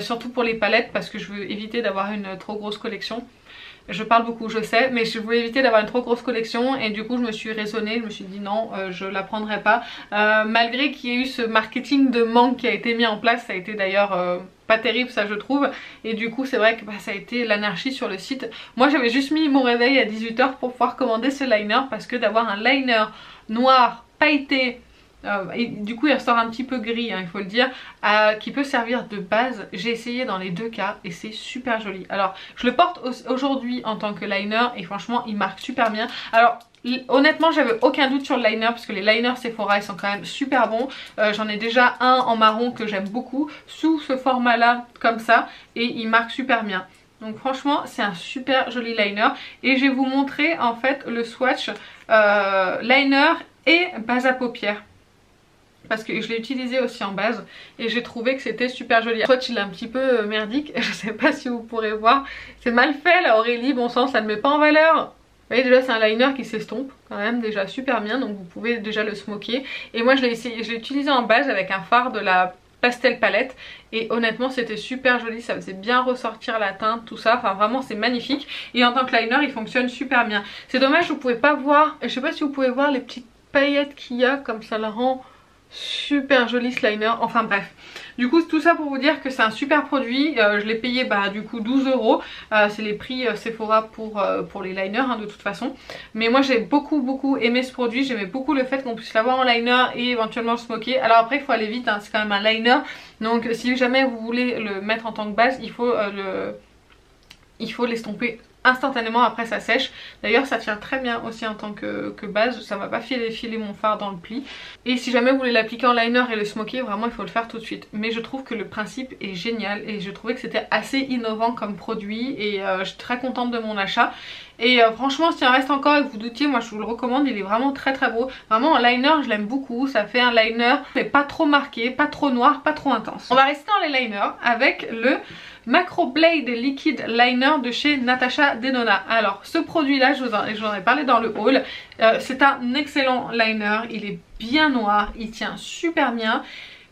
surtout pour les palettes parce que je veux éviter d'avoir une trop grosse collection. Je parle beaucoup, je sais, mais je voulais éviter d'avoir une trop grosse collection et du coup je me suis raisonnée, je me suis dit non, je la prendrai pas. Malgré qu'il y ait eu ce marketing de manque qui a été mis en place, ça a été d'ailleurs pas terrible ça je trouve. Et du coup c'est vrai que ça a été l'anarchie sur le site. Moi j'avais juste mis mon réveil à 18 h pour pouvoir commander ce liner parce que d'avoir un liner noir pailleté, et du coup il ressort un petit peu gris, hein, il faut le dire, qui peut servir de base. J'ai essayé dans les deux cas et c'est super joli. Alors je le porte aujourd'hui en tant que liner et franchement il marque super bien. Alors honnêtement j'avais aucun doute sur le liner parce que les liners Sephora ils sont quand même super bons. J'en ai déjà un en marron que j'aime beaucoup sous ce format là comme ça et il marque super bien. Donc franchement c'est un super joli liner et je vais vous montrer en fait le swatch liner et base à paupières. Parce que je l'ai utilisé aussi en base et j'ai trouvé que c'était super joli. Le swatch il est un petit peu merdique, je sais pas si vous pourrez voir. C'est mal fait là Aurélie, bon sang ça ne met pas en valeur. Vous voyez déjà c'est un liner qui s'estompe quand même déjà super bien, donc vous pouvez déjà le smoker. Et moi je l'ai utilisé en base avec un fard de la Pastel Palette et honnêtement c'était super joli, ça faisait bien ressortir la teinte, tout ça, enfin vraiment c'est magnifique. Et en tant que liner il fonctionne super bien. C'est dommage vous pouvez pas voir, je sais pas si vous pouvez voir les petites paillettes qu'il y a, comme ça le rend super joli ce liner, enfin bref. Du coup tout ça pour vous dire que c'est un super produit, je l'ai payé du coup 12 €, c'est les prix Sephora pour les liners hein, de toute façon. Mais moi j'ai beaucoup aimé ce produit, j'aimais beaucoup le fait qu'on puisse l'avoir en liner et éventuellement le smoker. Alors après il faut aller vite, hein, c'est quand même un liner, donc si jamais vous voulez le mettre en tant que base, il faut l'estomper instantanément après ça sèche. D'ailleurs ça tient très bien aussi en tant que base, ça va pas filer mon fard dans le pli. Et si jamais vous voulez l'appliquer en liner et le smoker, vraiment il faut le faire tout de suite. Mais je trouve que le principe est génial et je trouvais que c'était assez innovant comme produit et je suis très contente de mon achat. Et franchement s'il en reste encore et que vous doutiez, moi je vous le recommande, il est vraiment très beau. Vraiment en liner je l'aime beaucoup, ça fait un liner mais pas trop marqué, pas trop noir, pas trop intense. On va rester dans les liners avec le Macro Blade Liquid Liner de chez Natasha Denona. Alors ce produit là j'en ai parlé dans le haul, c'est un excellent liner, il est bien noir, il tient super bien.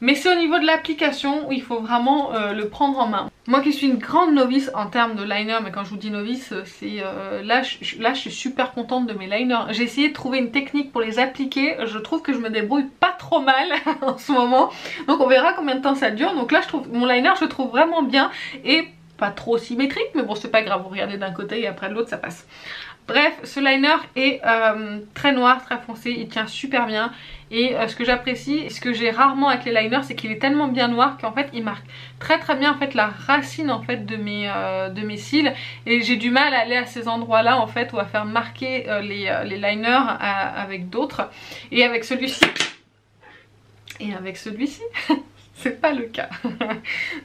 Mais c'est au niveau de l'application où il faut vraiment le prendre en main. Moi qui suis une grande novice en termes de liner, mais quand je vous dis novice, c'est là je suis super contente de mes liners. J'ai essayé de trouver une technique pour les appliquer, je trouve que je me débrouille pas trop mal en ce moment. Donc on verra combien de temps ça dure. Donc là je trouve mon liner, je le trouve vraiment bien et pas trop symétrique, mais bon c'est pas grave, vous regardez d'un côté et après de l'autre ça passe. Bref, ce liner est très noir, très foncé, il tient super bien. Et ce que j'apprécie, ce que j'ai rarement avec les liners, c'est qu'il est tellement bien noir qu'en fait il marque très bien en fait la racine en fait de mes cils. Et j'ai du mal à aller à ces endroits là en fait, ou à faire marquer les liners avec d'autres. Et avec celui-ci, c'est pas le cas.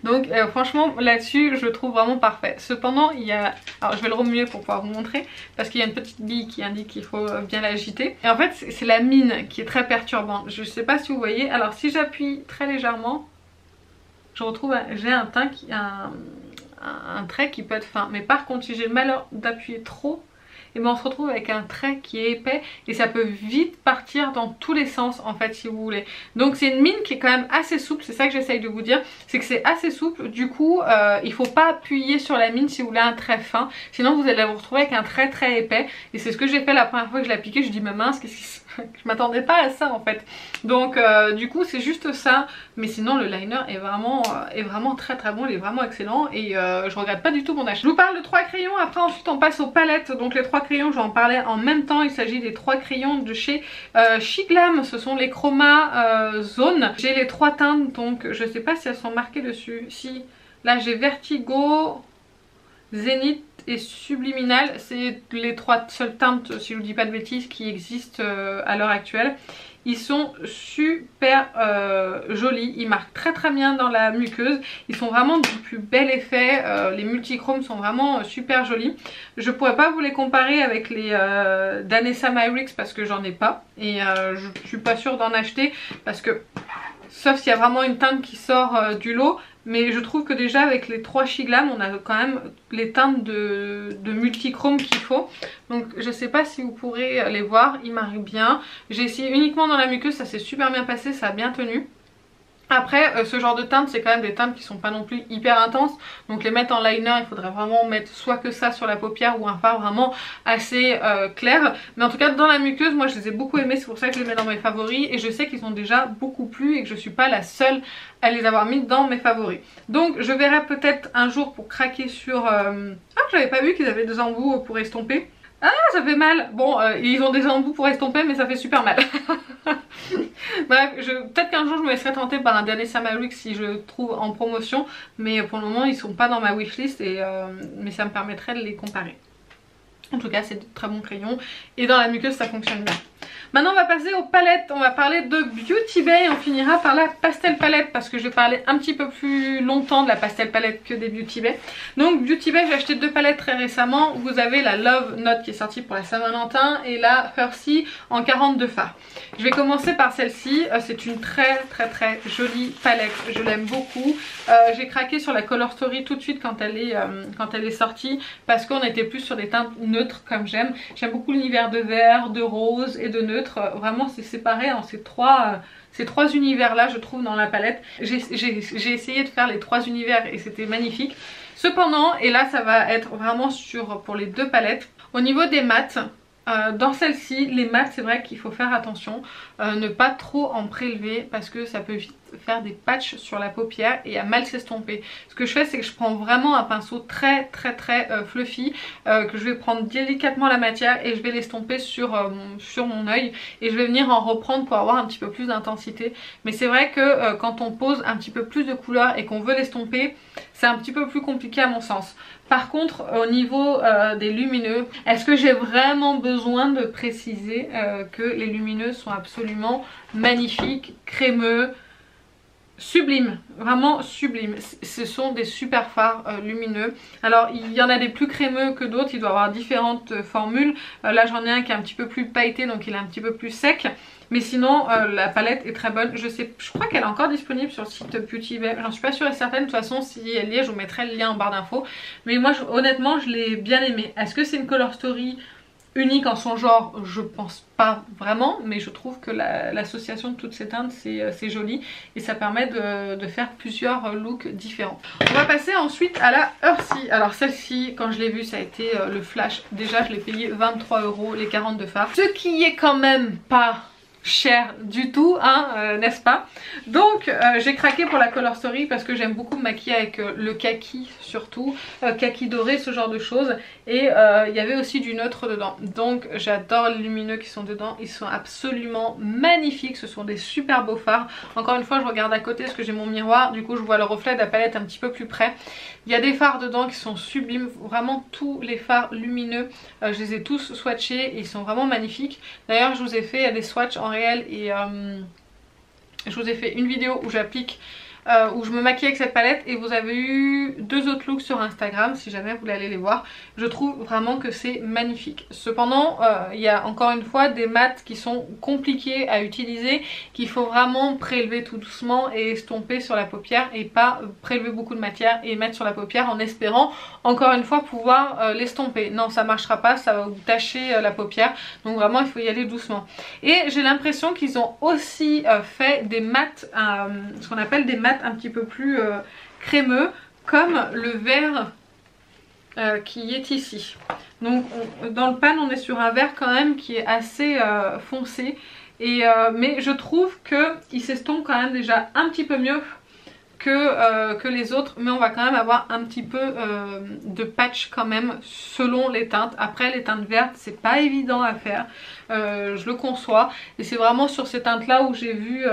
Donc franchement là-dessus je le trouve vraiment parfait. Cependant il y a, alors je vais le remuer pour pouvoir vous montrer, parce qu'il y a une petite bille qui indique qu'il faut bien l'agiter. Et en fait c'est la mine qui est très perturbante. Je sais pas si vous voyez, alors si j'appuie très légèrement, je retrouve, j'ai un teint qui un trait qui peut être fin. Mais par contre si j'ai le malheur d'appuyer trop, et ben on se retrouve avec un trait qui est épais et ça peut vite partir dans tous les sens en fait si vous voulez. Donc c'est une mine qui est quand même assez souple, c'est ça que j'essaye de vous dire, c'est que c'est assez souple, du coup il faut pas appuyer sur la mine si vous voulez un trait fin, sinon vous allez vous retrouver avec un trait très épais. Et c'est ce que j'ai fait la première fois que je l'ai appliqué, je dis mais mince, qu'est-ce qui se... je m'attendais pas à ça en fait. Donc du coup c'est juste ça, mais sinon le liner est vraiment très très bon, il est vraiment excellent et je regrette pas du tout mon achat. Je vous parle de 3 crayons, après ensuite on passe aux palettes. Donc les 3 crayons je vais en parler en même temps, il s'agit des 3 crayons de chez Shiglam, ce sont les Chroma Zone. J'ai les 3 teintes, donc je sais pas si elles sont marquées dessus, si là j'ai Vertigo, Zénith et Subliminal, c'est les 3 seules teintes si je vous dis pas de bêtises qui existent à l'heure actuelle. Ils sont super jolis, ils marquent très très bien dans la muqueuse, ils font vraiment du plus bel effet, les multichromes sont vraiment super jolis. Je pourrais pas vous les comparer avec les Danessa Myrix parce que j'en ai pas et je suis pas sûre d'en acheter parce que, sauf s'il y a vraiment une teinte qui sort du lot. Mais je trouve que déjà avec les 3 Shiglam on a quand même les teintes de multichrome qu'il faut. Donc je sais pas si vous pourrez les voir, ils marquent bien. J'ai essayé uniquement dans la muqueuse, ça s'est super bien passé, ça a bien tenu. Après ce genre de teintes c'est quand même des teintes qui sont pas non plus hyper intenses, donc les mettre en liner il faudrait vraiment mettre soit que ça sur la paupière ou un fard vraiment assez clair. Mais en tout cas dans la muqueuse moi je les ai beaucoup aimés, c'est pour ça que je les mets dans mes favoris et je sais qu'ils ont déjà beaucoup plu et que je suis pas la seule à les avoir mis dans mes favoris. Donc je verrai peut-être un jour pour craquer sur... Ah j'avais pas vu qu'ils avaient des embouts pour estomper. Ah ça fait mal. Bon ils ont des embouts pour estomper mais ça fait super mal. Bref, peut-être qu'un jour je me laisserai tenter par un Danessa Myrix si je trouve en promotion. Mais pour le moment ils sont pas dans ma wishlist et, mais ça me permettrait de les comparer. En tout cas c'est de très bons crayons et dans la muqueuse ça fonctionne bien. Maintenant on va passer aux palettes, on va parler de Beauty Bay et on finira par la Pastel Palette parce que je vais parler un petit peu plus longtemps de la Pastel Palette que des Beauty Bay. Donc Beauty Bay j'ai acheté 2 palettes très récemment, vous avez la Love Note qui est sortie pour la Saint-Valentin et la Hersey en 42 fards. Je vais commencer par celle-ci, c'est une très jolie palette, je l'aime beaucoup. J'ai craqué sur la Color Story tout de suite quand elle est sortie parce qu'on était plus sur des teintes neutres comme j'aime. J'aime beaucoup l'univers de vert, de rose et de neutre. Vraiment c'est séparé en ces trois univers là je trouve dans la palette. J'ai essayé de faire les 3 univers et c'était magnifique. Cependant, et là ça va être vraiment pour les 2 palettes, au niveau des mats, dans celle-ci, les mats c'est vrai qu'il faut faire attention, ne pas trop en prélever parce que ça peut vite faire des patchs sur la paupière et à mal s'estomper. Ce que je fais c'est que je prends vraiment un pinceau très fluffy, que je vais prendre délicatement la matière et je vais l'estomper sur mon œil et je vais venir en reprendre pour avoir un petit peu plus d'intensité. Mais c'est vrai que quand on pose un petit peu plus de couleur et qu'on veut l'estomper, c'est un petit peu plus compliqué à mon sens. Par contre au niveau des lumineux, est-ce que j'ai vraiment besoin de préciser que les lumineux sont absolument magnifiques, crémeux, sublimes, vraiment sublimes. Ce sont des super fards lumineux. Alors il y en a des plus crémeux que d'autres, il doit y avoir différentes formules. Là j'en ai un qui est un petit peu plus pailleté donc il est un petit peu plus sec. Mais sinon la palette est très bonne. Je crois qu'elle est encore disponible sur le site Beauty Bay. J'en suis pas sûre et certaine. De toute façon si elle y est je vous mettrai le lien en barre d'infos. Mais moi honnêtement je l'ai bien aimée. Est-ce que c'est une Color Story unique en son genre? Je pense pas vraiment, mais je trouve que l'association de toutes ces teintes c'est joli et ça permet de faire plusieurs looks différents. On va passer ensuite à la Hersey. Alors celle-ci quand je l'ai vue ça a été le flash. Déjà je l'ai payé 23 € les 42 fards, ce qui est quand même pas cher du tout hein, n'est-ce pas? Donc j'ai craqué pour la Color Story parce que j'aime beaucoup me maquiller avec le kaki surtout, kaki doré, ce genre de choses. Et il y avait aussi du neutre dedans, donc j'adore les lumineux qui sont dedans, ils sont absolument magnifiques, ce sont des super beaux fards. Encore une fois je regarde à côté parce que j'ai mon miroir, du coup je vois le reflet de la palette un petit peu plus près. Il y a des fards dedans qui sont sublimes, vraiment tous les fards lumineux, je les ai tous swatchés et ils sont vraiment magnifiques. D'ailleurs je vous ai fait des swatchs en réel et je vous ai fait une vidéo où j'applique où je me maquille avec cette palette et vous avez eu 2 autres looks sur Instagram si jamais vous voulez aller les voir. Je trouve vraiment que c'est magnifique. Cependant il y a encore une fois des mats qui sont compliqués à utiliser, qu'il faut vraiment prélever tout doucement et estomper sur la paupière et pas prélever beaucoup de matière et mettre sur la paupière en espérant encore une fois pouvoir l'estomper. Non, ça marchera pas, ça va vous tacher la paupière, donc vraiment il faut y aller doucement. Et j'ai l'impression qu'ils ont aussi fait des mats, ce qu'on appelle des mats un petit peu plus crémeux, comme le vert qui est ici. Donc dans le pan on est sur un vert quand même qui est assez foncé, et, mais je trouve qu'il s'estompe quand même déjà un petit peu mieux que les autres, mais on va quand même avoir un petit peu de patch quand même selon les teintes. Après les teintes vertes c'est pas évident à faire, je le conçois, et c'est vraiment sur ces teintes là où j'ai vu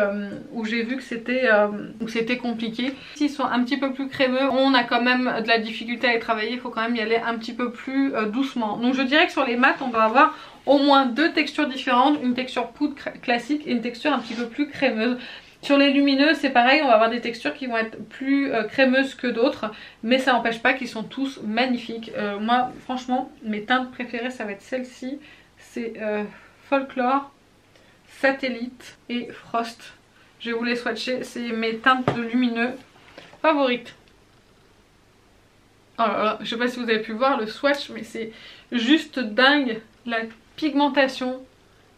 que c'était compliqué. S'ils sont un petit peu plus crémeux, on a quand même de la difficulté à les travailler, il faut quand même y aller un petit peu plus doucement. Donc je dirais que sur les mats on doit avoir au moins 2 textures différentes, une texture poudre classique et une texture un petit peu plus crémeuse. Sur les lumineux c'est pareil, on va avoir des textures qui vont être plus crémeuses que d'autres, mais ça n'empêche pas qu'ils sont tous magnifiques. Moi franchement mes teintes préférées ça va être celle-ci, c'est Folklore, Satellite et Frost. Je vais vous les swatcher, c'est mes teintes de lumineux favorites. Oh là là, je sais pas si vous avez pu voir le swatch, mais c'est juste dingue. La pigmentation,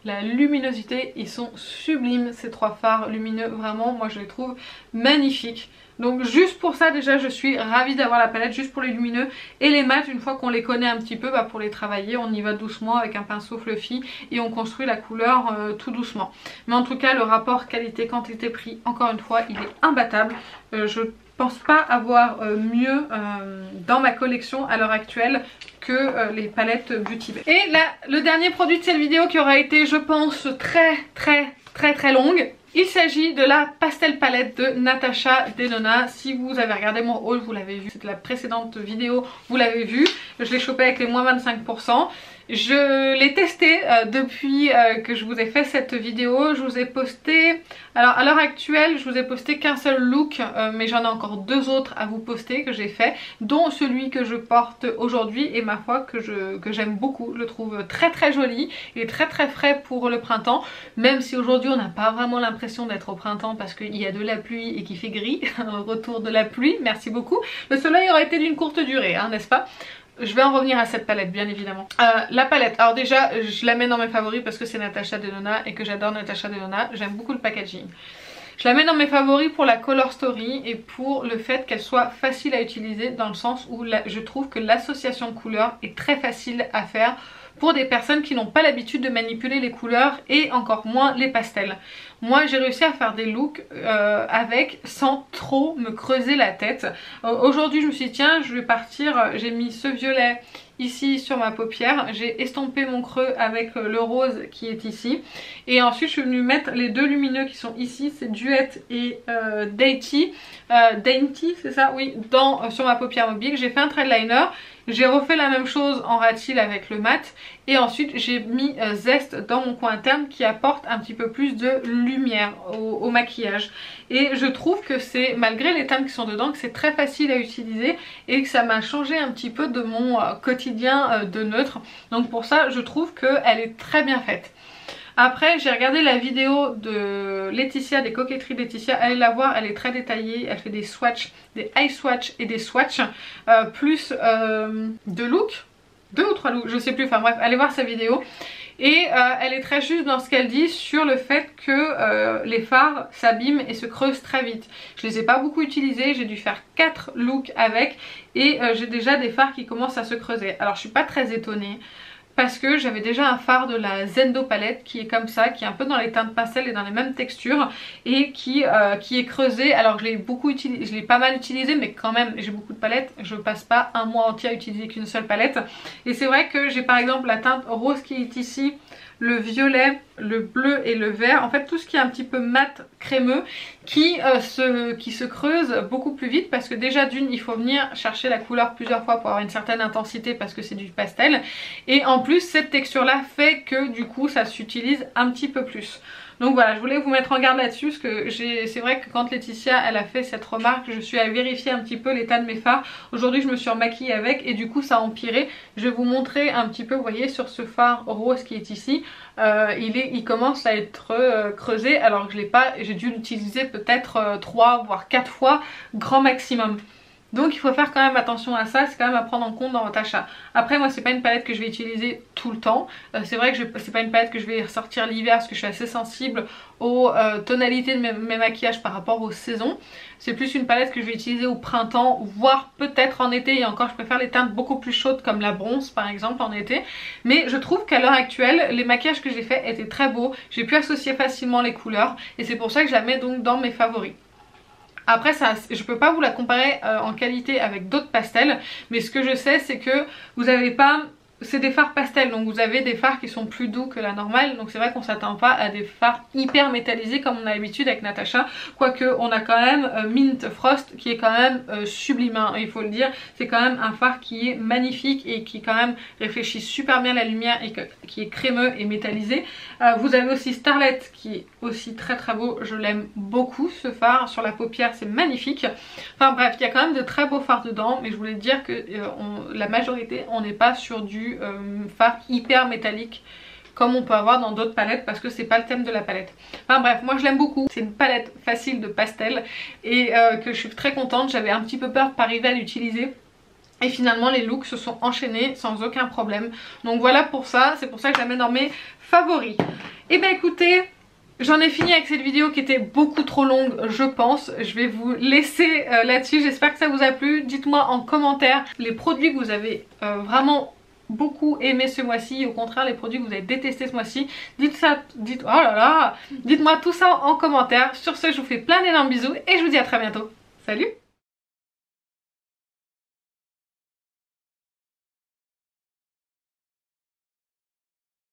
la luminosité, ils sont sublimes ces 3 fards lumineux, vraiment moi je les trouve magnifiques. Donc juste pour ça déjà je suis ravie d'avoir la palette, juste pour les lumineux. Et les mats, une fois qu'on les connaît un petit peu, bah pour les travailler on y va doucement avec un pinceau fluffy et on construit la couleur tout doucement. Mais en tout cas le rapport qualité quantité prix, encore une fois il est imbattable. Je pense pas avoir mieux dans ma collection à l'heure actuelle que les palettes Beauty Bay. Et là, le dernier produit de cette vidéo qui aura été, je pense, très longue. Il s'agit de la pastel palette de Natasha Denona. Si vous avez regardé mon haul, vous l'avez vu. C'était la précédente vidéo, vous l'avez vu. Je l'ai chopé avec les moins 25%. Je l'ai testé depuis que je vous ai fait cette vidéo. Je vous ai posté, alors à l'heure actuelle je vous ai posté qu'un seul look, mais j'en ai encore 2 autres à vous poster que j'ai fait, dont celui que je porte aujourd'hui, et ma foi que j'aime beaucoup. Je le trouve très joli, il est très frais pour le printemps, même si aujourd'hui on n'a pas vraiment l'impression d'être au printemps parce qu'il y a de la pluie et qu'il fait gris. Retour de la pluie, merci beaucoup. Le soleil aurait été d'une courte durée, hein, n'est-ce pas? Je vais en revenir à cette palette bien évidemment. La palette, alors déjà je la mets dans mes favoris parce que c'est Natasha Denona et que j'adore Natasha Denona. J'aime beaucoup le packaging. Je la mets dans mes favoris pour la color story et pour le fait qu'elle soit facile à utiliser, dans le sens où je trouve que l'association de couleurs est très facile à faire pour des personnes qui n'ont pas l'habitude de manipuler les couleurs et encore moins les pastels. Moi j'ai réussi à faire des looks avec sans trop me creuser la tête. Aujourd'hui je me suis dit tiens je vais partir, j'ai mis ce violet ici sur ma paupière, j'ai estompé mon creux avec le rose qui est ici, et ensuite je suis venue mettre les 2 lumineux qui sont ici, c'est Duet et Dainty, c'est ça, oui, sur ma paupière mobile. J'ai fait un thread liner, j'ai refait la même chose en rat-il avec le mat, et ensuite j'ai mis Zest dans mon coin interne qui apporte un petit peu plus de lumière au maquillage. Et je trouve que c'est, malgré les teintes qui sont dedans, que c'est très facile à utiliser et que ça m'a changé un petit peu de mon quotidien de neutre. Donc pour ça je trouve qu'elle est très bien faite. Après j'ai regardé la vidéo de Laetitia, des coquetteries de Laetitia, allez la voir, elle est très détaillée, elle fait des swatchs, des eye swatchs et des swatchs, plus 2 looks, 2 ou 3 looks, je sais plus, enfin bref, allez voir sa vidéo. Et elle est très juste dans ce qu'elle dit sur le fait que les fards s'abîment et se creusent très vite. Je les ai pas beaucoup utilisés, j'ai dû faire 4 looks avec, et j'ai déjà des fards qui commencent à se creuser. Alors je suis pas très étonnée, parce que j'avais déjà un fard de la Zendo palette qui est comme ça, qui est un peu dans les teintes pastel et dans les mêmes textures, et qui est creusé. Alors je l'ai beaucoup utilisé, je l'ai pas mal utilisé, mais quand même j'ai beaucoup de palettes, je passe pas un mois entier à utiliser qu'une seule palette. Et c'est vrai que j'ai par exemple la teinte rose qui est ici, le violet, le bleu et le vert, en fait tout ce qui est un petit peu mat crémeux qui se creuse beaucoup plus vite, parce que déjà d'une il faut venir chercher la couleur plusieurs fois pour avoir une certaine intensité parce que c'est du pastel, et en plus cette texture là fait que du coup ça s'utilise un petit peu plus. Donc voilà, je voulais vous mettre en garde là-dessus parce que c'est vrai que quand Laetitia elle a fait cette remarque, je suis allée vérifier un petit peu l'état de mes fards. Aujourd'hui je me suis remaquillée avec et du coup ça a empiré. Je vais vous montrer un petit peu, vous voyez sur ce fard rose qui est ici, il commence à être creusé alors que je l'ai pas, j'ai dû l'utiliser peut-être 3 voire 4 fois grand maximum. Donc il faut faire quand même attention à ça, c'est quand même à prendre en compte dans votre achat. Après moi c'est pas une palette que je vais utiliser tout le temps, c'est vrai que c'est pas une palette que je vais ressortir l'hiver parce que je suis assez sensible aux tonalités de mes maquillages par rapport aux saisons. C'est plus une palette que je vais utiliser au printemps, voire peut-être en été, et encore je préfère les teintes beaucoup plus chaudes comme la bronze par exemple en été. Mais je trouve qu'à l'heure actuelle les maquillages que j'ai fait étaient très beaux, j'ai pu associer facilement les couleurs et c'est pour ça que je la mets donc dans mes favoris. Après ça, je peux pas vous la comparer en qualité avec d'autres pastels, mais ce que je sais c'est que vous avez pas... C'est des fards pastels, donc vous avez des fards qui sont plus doux que la normale, donc c'est vrai qu'on s'attend pas à des fards hyper métallisés comme on a l'habitude avec Natasha, quoique on a quand même Mint Frost qui est quand même sublime, hein, il faut le dire, c'est quand même un fard qui est magnifique et qui quand même réfléchit super bien la lumière et qui est crémeux et métallisé. Vous avez aussi Starlet qui est aussi très très beau, je l'aime beaucoup ce fard, sur la paupière c'est magnifique. Enfin bref, il y a quand même de très beaux fards dedans, mais je voulais dire que la majorité on n'est pas sur du fard hyper métallique comme on peut avoir dans d'autres palettes parce que c'est pas le thème de la palette. Enfin bref, moi je l'aime beaucoup, c'est une palette facile de pastel et que je suis très contente. J'avais un petit peu peur de pas arriver à l'utiliser et finalement les looks se sont enchaînés sans aucun problème. Donc voilà pour ça, c'est pour ça que je la mets dans mes favoris. Et ben écoutez, j'en ai fini avec cette vidéo qui était beaucoup trop longue je pense. Je vais vous laisser là-dessus, j'espère que ça vous a plu. Dites-moi en commentaire les produits que vous avez vraiment beaucoup aimé ce mois-ci, au contraire les produits que vous avez détesté ce mois-ci. Dites-moi tout ça en commentaire. Sur ce, je vous fais plein d'énormes bisous et je vous dis à très bientôt. Salut!